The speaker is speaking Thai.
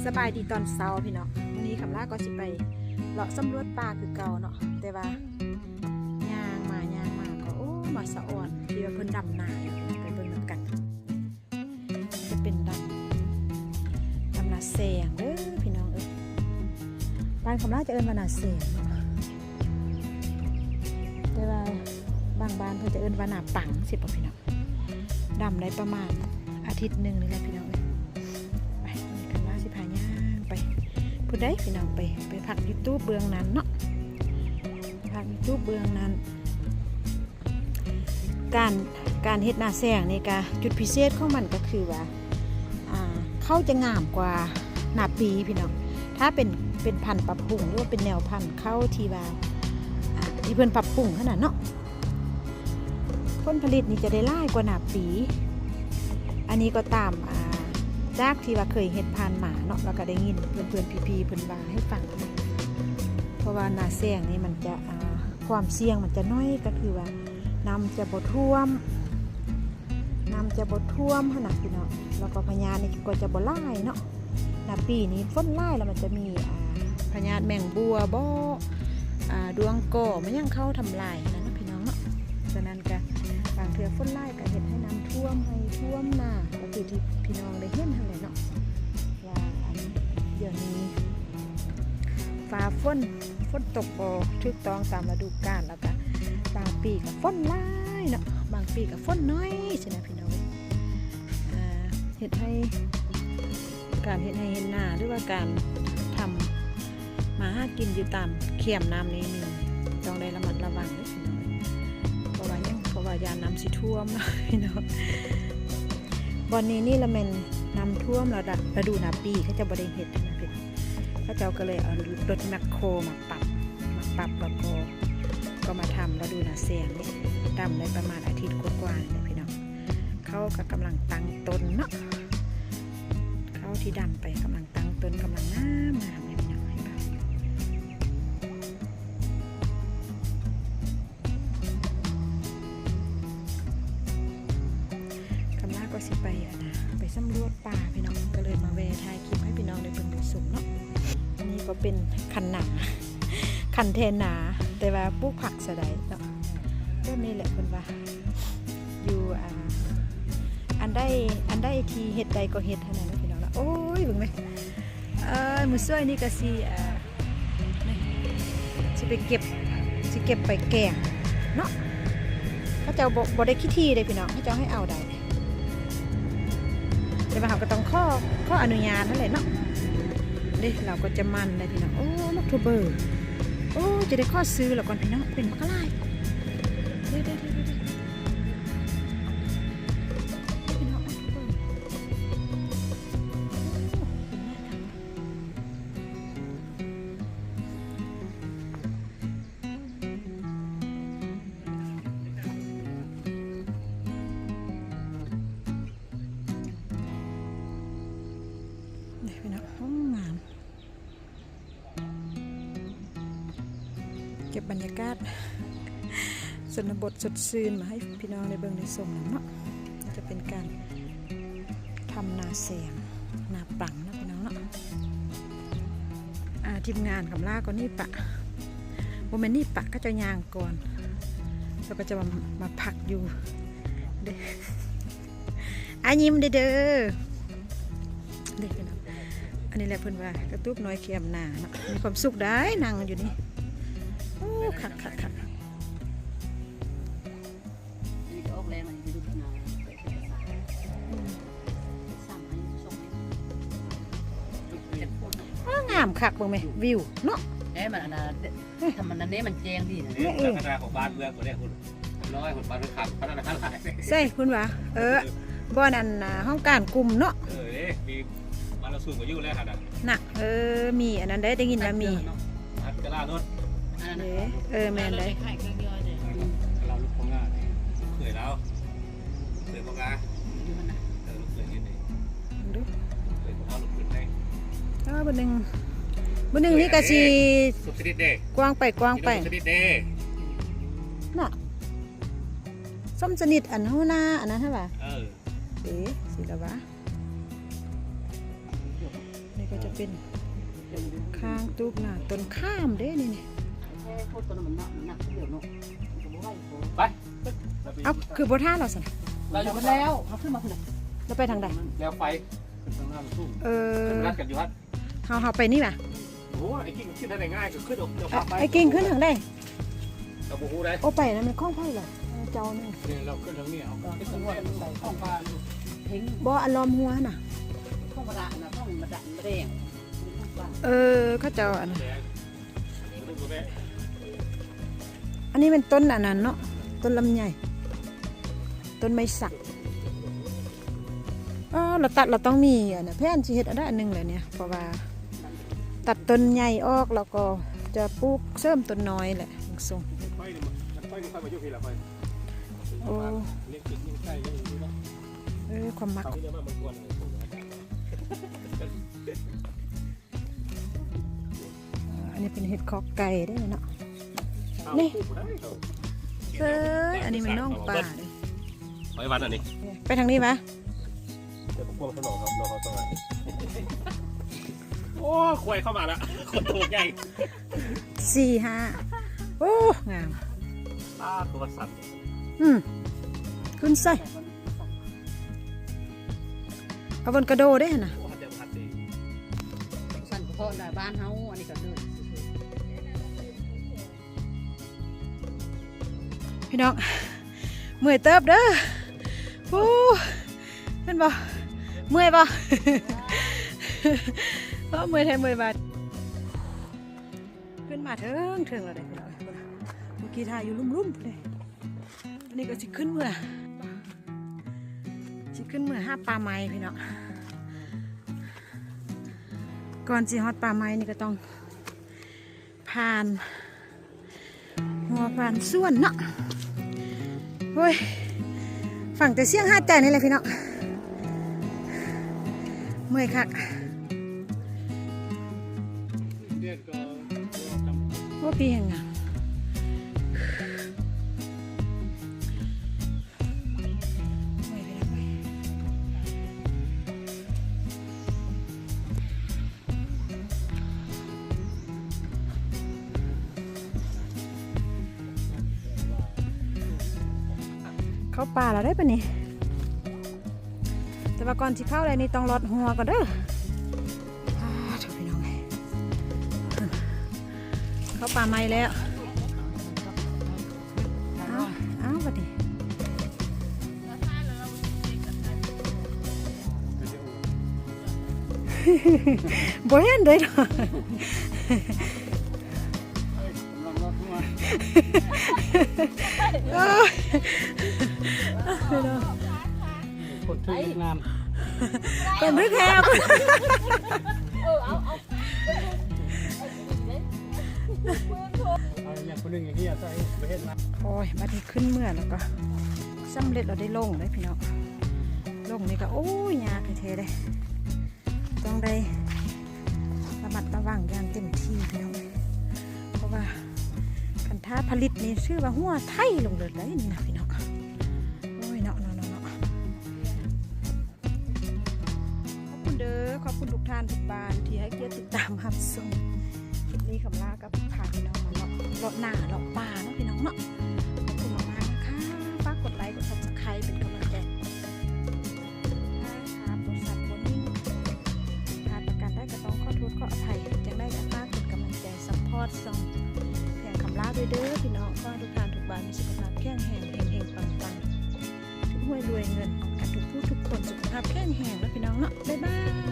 สบายดีตอนเช้าพี่เนาะวันนี้คำล่าก็สิไปเลาะสำรวจป่าคือเก่าเนาะแต่ว่าย่างมาก็โอ้มาสะอ่อนที่ว่าเพิ่นดำนาอยู่ไปเบิ่งนำกันจะเป็นดำนาแสงเด้อพี่น้องบ้านคำล่าจะเอิ้นว่านาแสงเนาะแต่ว่าบางบ้านเพิ่นจะเอิ้นว่านาปังสิบ่พี่น้องดำได้ประมาณอาทิตย์นึงนี่แหละพี่น้องไปคำล่าสิพาย่างไปพูดได้พี่น้องไปพักยูทูบเบื้องนั้นเนาะพักยูทูบเบื้องนั้นการเฮ็ดนาแซงนี่ก็จุดพิเศษของมันก็คือว่าเข้าจะงามกว่านาปีพี่น้องถ้าเป็นพันธุ์ปรับปรุงหรือว่าเป็นแนวพันธุ์เข้าที่ว่าที่เพิ่นปรับปรุงขนาดเนาะผลผลิตนี่จะได้หลายกว่านาปีอันนี้ก็ตามจากที่ว่าเคยเฮ็ดผ่านมาเนาะแล้วก็ได้ยินเพื่อนๆพี่ๆเพิ่นว่าให้ฟังเพราะว่านาแซงนี่มันจะความเสี่ยงมันจะน้อยก็คือว่าน้ำจะบ่ท่วมขนาดพี่เนาะแล้วก็พญานี่ก็จะบ่หลายเนาะนาปีนี้ฝนหลายแล้วมันจะมีพญาแมงบัวบ่ดวงก่อมันยังเข้าทำลายนั่นนะพี่น้องเนาะฉะนั้นก็บางเทื่อฝนหลายก็เฮ็ดให้น้ำท่วมนาก็คือที่พี่น้องได้เห็นหั่นแหละเนาะว่าเดี๋ยวนี้ฟ้าฝนตกบ่ถูกต้องตามฤดูกาลแล้วก็บางปีก็ฝนหลายเนาะบางปีก็ฝนน้อยใช่ไหมพี่น้องเฮ็ดให้การเฮ็ดให้เห็นหน้าหรือว่าการทำมาหากินอยู่ตามเขื่อนน้ำนี้มีต้องได้ระมัดระวังด้วยพี่น้องเพราะว่ายามน้ำสิท่วมพี่น้องวันนี้นี่ละแม่นน้ำท่วมฤดูนาปีเขาจะบ่ได้เฮ็ดนะพี่เขาเจ้าก็เลยเอารถแมคโครมาปรับแล้วก็มาทำฤดูนาแซงนี่ดำได้ประมาณอาทิตย์กว่าๆนี่พี่น้องเขาก็กำลังตั้งต้นเนาะเขาที่ดำไปกำลังตั้งต้นกำลังงามเลยพี่น้องให้บ้างกำลังก็สิไปสำรวจป่าพี่น้องก็เลยมาแวะถ่ายคลิปให้พี่น้องได้เบิ่งได้ชมเนาะอันนี้ก็เป็นคันเทนาแต่ว่าปลูกผักสะใดเนาะต้นนี้แหละเพิ่นว่าอยู่อันได้ที่เฮ็ดใดก็เฮ็ดเท่านั้นนะพี่น้องละโอ้ยเบิ่งมั้ยมื้อซ้อยนี่ก็สิไปเก็บไปแกงเนาะเขาเจ้าบ่ได้ขี้ที่เด้พี่น้องเขาเจ้าให้เอาได้แต่ว่าเราก็ต้องข้ออนุญาตนั่นแหละเนาะเด้เราก็จะมันเลยพี่น้องโอ้มักทูเบอร์โอ้จะได้ข้อซื้อแล้วก่อนพี่น้องเป็นมักกะลายเด้พี่น้องพี่น้องห้องงามเก็บบรรยากาศชนบทสดชื่นมาให้พี่น้องได้เบิ่งได้ชมนะเนาะจะเป็นการทำนาแซงนาปังนะพี่น้องเนาะทีมงานคำล่าก็นี่ปะโมเมนต์นี่ปะก็จะย่างก่อนแล้วก็จะมาพักอยู่เด้ยิ้มเด้อเด็กนะอันนี้แหละเพื่อนว่ากระตุกน้อยเขียมหนาเนาะมีความสุขได้นั่งอยู่นี่โอ้คักงามคักบ้างไหมวิวเนาะมันทำมันนั่นมันแจ้งดีนะขนาดของบ้านเมืองคนนี้คุณน้อยคนบ้านเมืองขับขนาดนั้นหลายใช่คุณวะบ่อนั่นห้องการกลุ่มเนาะมีบ้านเราสูงกว่ายุ่งแล้วค่ะน่ะมีอันนั้นได้ยินว่ามีจะล่ารถแมนได้เราลูกของงานเคยแล้วเคยของงานลูกเคยนิดนึงเคยของเราลูกขึ้นได้บนหนึ่งนี่ก็สีสุดชนิดเด้กว้างไปชนิดเด้น่ะส้มชนิดอันหัวหน้าอันนั้นใช่ป่ะสิละวะนี่ ก็จะเป็นข้างตูบหน้าต้นข้ามเด้นี่ แค่โคตรตัวมันหนักเดียวเนาะไป เอาคือบ่ท่าเราสั่น เราอยู่กันแล้วเขาขึ้นมาขึ้น เราไปทางใด แล้วไฟขึ้นทางหน้ามันสู้ รัด กันอยู่ฮัท เฮาไปนี่ป่ะ โอ้ไอ้กิ้งขึ้นได้ง่ายก็ขึ้นออกเดี๋ยว ไอ้กิ่งขึ้นทางใด เราบูฮูได้ โอ้ไปนะมันคล้องไผเหรอเจ้านี่ เนี่ยเราขึ้นทางนี้เอา ที่ตำรวจใส่ข้องบ้านทิ้ง บ่อารมณ์หัวน่ะ ข้องมาด่านะข้องมาด่ามาแดง เขาเจ้าอัน แดงลูกตัวแม่ อันนี้เป็นต้นอันนั้นเนาะต้นลำไยต้นไม้สักเราตัดเราต้องมีอันน่ะแพนสิเฮ็ดอันใดอันหนึงเลยเนี่ยเพราะว่าตัดต้นใหญ่ออกแล้วก็จะปลูกเสริมต้นน้อยแหละส่ง ไฟนี่มันไฟนี่ไฟมายุบพี่ละไฟ โอ้ เลี้ยงกินเลี้ยงไก่เลี้ยงอยู่เนาะ ความมัก เขาที่จะมามันกวนเลย อันนี้เป็นเห็ดคอกไก่ได้เนาะ นี่ อันนี้มันน่องปลาเลย ไปวันอันนี้ ไปทางนี้ปะ เดี๋ยวผมกลัวขนมครับรอเขาตัวโอ้ควายเข้ามาละคนตัวใหญ่ 4 5โอ้งาม ตาตัวสั่น ขึ้นใส่เอาบนกระโดดได้นะ โอ้เดี๋ยวพัดดี สั่นเพราะได้บ้านเฮาอันนี้ก็เลย พี่น้องเมื่อยเติบเด้อโอ้เป็นบ่เมื่อยบ่ เมื่อยแท้เมื่อยบาดขึ้นมาเถิงแล้วได้พี่น้องเมื่อกี้ถ่ายอยู่ลุ่มๆเลยอันนี้ก็สิขึ้นเมื่อหาปลาไม้พี่น้องก่อนสิฮอดปลาไม้นี่ก็ต้องผ่านหัวผ่านส่วนเนาะโอ้ยฝั่งแต่เสียงห้าแต่นี่แหละพี่น้องเมื่อยคัก เดือนก็ ว่าปีแห่งงามเมื่อยพี่น้องเมื่อยเข้าป่าแล้วได้ปะนี่แต่ว่าก่อนที่เข้าอะไรนี่ต้องลดหัวก่อนเด้อชอบพี่น้องเข้าป่าไม้แล้วเอาบัดนี้บ่เห็นเลยเนาะคนที่งาม เป็นรึกแฮวอย่างคนหนึ่งอย่างนี้ใช่ประเทศมา โอ้ยบัดนี้ขึ้นเมื่อแล้วก็สำเร็จเราได้ลงเลยพี่น้องลงนี่ก็โอ้ยยากเทเลยต้องได้ระมัดระวังอย่างเต็มที่พี่น้องเพราะว่าคันท่าผลิตนี่ชื่อว่าหัวไทยลงเลยได้นี่นะพี่น้องโอ้ยเนาะขอบคุณเด้อขอบคุณทุกท่านทุกบ้านที่ให้เกียรติติดตามรับชมคลิปนี้คำลากับพาพี่น้องมาเลาะหน้าเลาะป่าเนาะพี่น้องเนาะขอบคุณมากๆนะคะฝากกดไลค์กด Subscribe เป็นกำลังใจถ้าบริษัทบนนี้พลาดประการได้ก็ต้องขอโทษขออภัยจังได้กับมากเป็นกำลังใจซัพพอร์ตส่งแผงคำลาด้วยเด้อพี่น้องก็ทุกท่านทุกบ้านมีสุขภาพแข็งแรงเฮงๆปังๆทุกห้วยรวยเงินกับทุกผู้ทุกคนสุขภาพแข็งแรงแล้วพี่น้องเนาะบ๊ายบาย